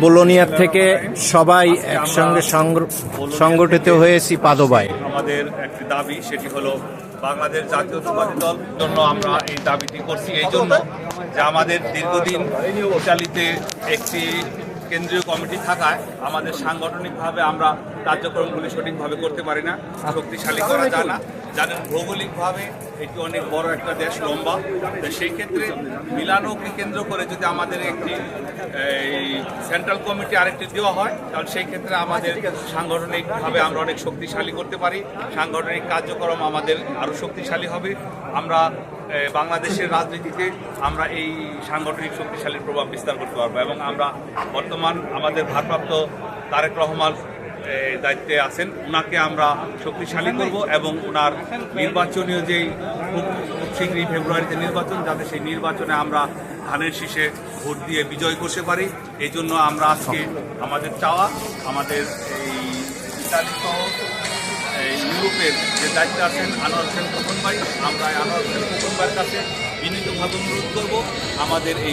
বোলোনিয়ার থেকে সবাই একসঙ্গে সংগঠিত হয়েছি পাদোবায়। আমাদের একটি দাবি, সেটি হলো বাংলাদেশ জাতীয়তাবাদী দল জন্য আমরা এই দাবিটি করছি এই জন্য যে আমাদের দীর্ঘদিন পরিচালিত একটি কেন্দ্রীয় কমিটি থাকায় আমাদের সাংগঠনিকভাবে আমরা কার্যক্রমগুলি সঠিকভাবে করতে পারি না, শক্তিশালী করা যায় না। যাদের ভৌগোলিকভাবে এটি অনেক বড় একটা দেশ, লম্বা, তো সেই ক্ষেত্রে মিলানোকে কেন্দ্র করে যদি আমাদের একটি সেন্ট্রাল কমিটি আরেকটি দেওয়া হয়, তাহলে সেই ক্ষেত্রে আমাদের সাংগঠনিকভাবে আমরা অনেক শক্তিশালী করতে পারি, সাংগঠনিক কার্যক্রম আমাদের আরও শক্তিশালী হবে। আমরা বাংলাদেশের রাজনীতিতে আমরা এই সাংগঠনিক শক্তিশালীর প্রভাব বিস্তার করতে পারবো এবং আমরা বর্তমান আমাদের ভারপ্রাপ্ত তারেক রহমান দায়িত্বে আছেন, ওনাকে আমরা শক্তিশালী করব এবং ওনার নির্বাচনীয় যেই খুব শীঘ্রই ফেব্রুয়ারিতে নির্বাচন, যাতে সেই নির্বাচনে আমরা ধানের শীষে ভোট দিয়ে বিজয় করতে পারি। এই জন্য আমরা আজকে আমাদের চাওয়া, আমাদের এই ইত্যাদি সহ ইউরোপের যে দায়িত্বে আছেন আনোয়ার হোসেন খোকন ভাই, আমরা আনোয়ার হোসেন খোকন ভাইয়ের কাছে বিনীতভাবে অনুরোধ করব আমাদের এই